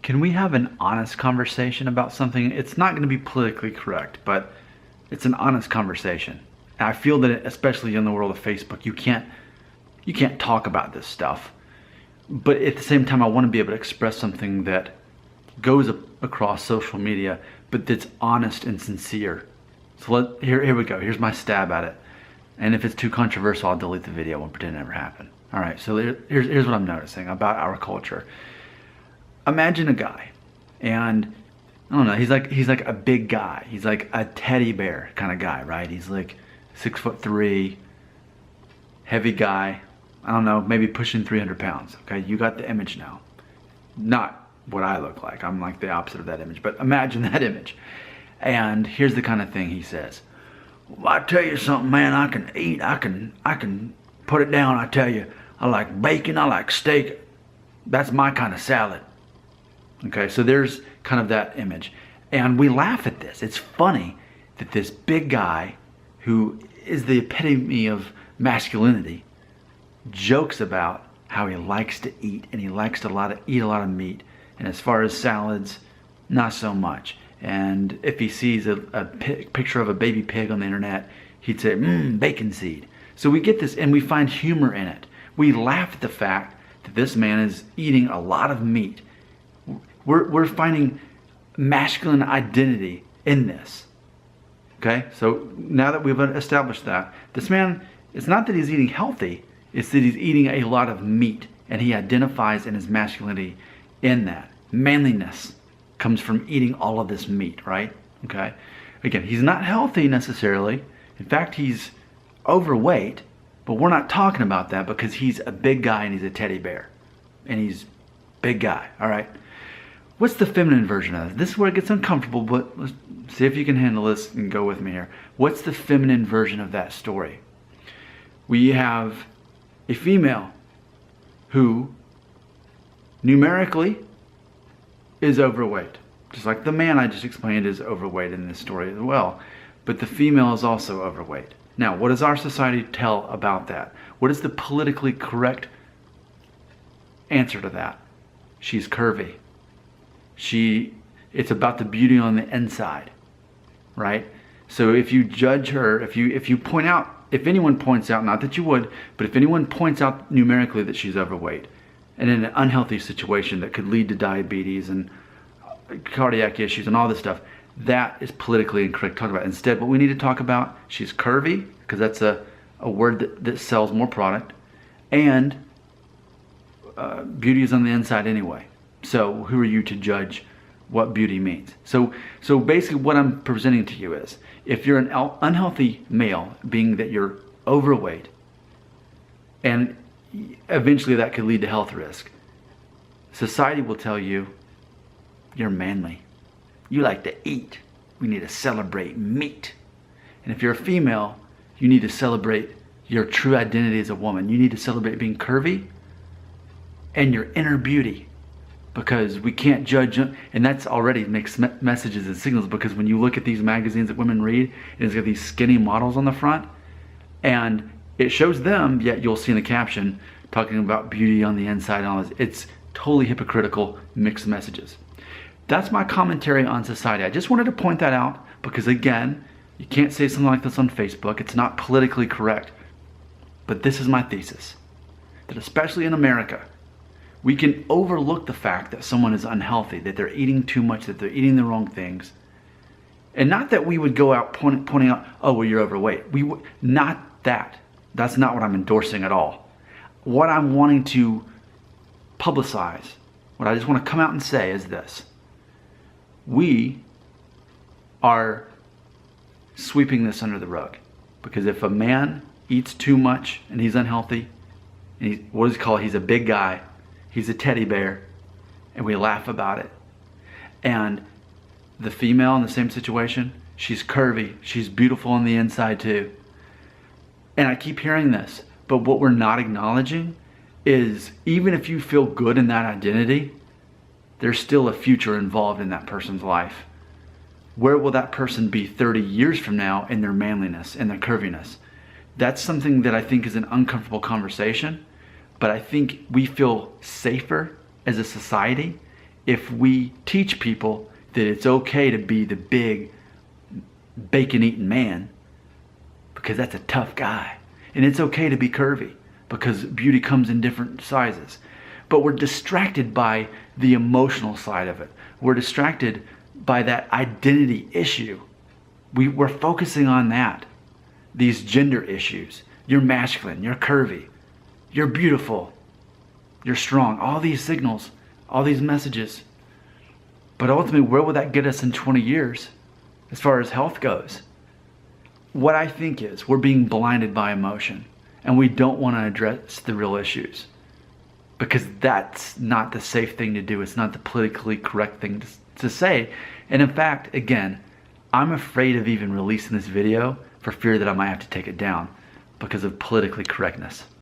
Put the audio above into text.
Can we have an honest conversation about something? It's not going to be politically correct, but it's an honest conversation. And I feel that especially in the world of Facebook, you can't talk about this stuff. But at the same time, I want to be able to express something that goes across social media, but that's honest and sincere. So here we go. Here's my stab at it. And if it's too controversial, I'll delete the video and pretend it never happened. All right, so here's what I'm noticing about our culture. Imagine a guy, and I don't know, he's like a big guy. He's like a teddy bear kind of guy, right? He's like 6'3", heavy guy. I don't know, maybe pushing 300 pounds. Okay, you got the image now. Not what I look like. I'm like the opposite of that image, but imagine that image. And here's the kind of thing he says. Well, I tell you something, man, I can eat. I can put it down. I tell you, I like bacon. I like steak. That's my kind of salad. Okay, so there's kind of that image. And we laugh at this. It's funny that this big guy who is the epitome of masculinity jokes about how he likes to eat, and he likes to eat a lot of meat. And as far as salads, not so much. And if he sees a picture of a baby pig on the internet, he'd say, bacon seed. So we get this and we find humor in it. We laugh at the fact that this man is eating a lot of meat. We're finding masculine identity in this. Okay, so now that we've established that, this man, it's not that he's eating healthy, it's that he's eating a lot of meat, and he identifies in his masculinity in that. Manliness comes from eating all of this meat, right? Okay, again, he's not healthy necessarily. In fact, he's overweight, but we're not talking about that because he's a big guy and he's a teddy bear. And he's a big guy, all right? What's the feminine version of this? This is where it gets uncomfortable, but let's see if you can handle this and go with me here. What's the feminine version of that story? We have a female who numerically is overweight. Just like the man I just explained is overweight in this story as well. But the female is also overweight. Now, what does our society tell about that? What is the politically correct answer to that? She's curvy. It's about the beauty on the inside, right? So if you judge her, if you point out, if anyone points out, not that you would, but if anyone points out numerically that she's overweight and in an unhealthy situation that could lead to diabetes and cardiac issues and all this stuff, that is politically incorrect to talk about. Instead, what we need to talk about, she's curvy, because that's a word that sells more product, and beauty is on the inside anyway. So who are you to judge what beauty means? So basically what I'm presenting to you is, if you're an unhealthy male, being that you're overweight, and eventually that could lead to health risk, society will tell you you're manly. You like to eat. We need to celebrate meat. And if you're a female, you need to celebrate your true identity as a woman. You need to celebrate being curvy and your inner beauty, because we can't judge, and that's already mixed messages and signals, because when you look at these magazines that women read, and it's got these skinny models on the front, and it shows them, yet you'll see in the caption talking about beauty on the inside and all this. It's totally hypocritical, mixed messages. That's my commentary on society. I just wanted to point that out because, again, you can't say something like this on Facebook. It's not politically correct. But this is my thesis, that especially in America, we can overlook the fact that someone is unhealthy, that they're eating too much, that they're eating the wrong things. And not that we would go out pointing out, oh, well, you're overweight. Not that. That's not what I'm endorsing at all. What I'm wanting to publicize, what I just want to come out and say is this. We are sweeping this under the rug, because if a man eats too much and he's unhealthy, and what does he call it? He's a big guy, he's a teddy bear, and we laugh about it. And the female in the same situation, she's curvy, she's beautiful on the inside too. And I keep hearing this, but what we're not acknowledging is, even if you feel good in that identity, there's still a future involved in that person's life. Where will that person be 30 years from now in their manliness and their curviness? That's something that I think is an uncomfortable conversation, but I think we feel safer as a society if we teach people that it's okay to be the big bacon-eating man, because that's a tough guy, and it's okay to be curvy because beauty comes in different sizes, but we're distracted by the emotional side of it. We're distracted by that identity issue. We're focusing on that, these gender issues. You're masculine, you're curvy, you're beautiful, you're strong, all these signals, all these messages. But ultimately, where will that get us in 20 years as far as health goes? What I think is we're being blinded by emotion, and we don't want to address the real issues because that's not the safe thing to do. It's not the politically correct thing to say. And in fact, again, I'm afraid of even releasing this video for fear that I might have to take it down because of politically correctness.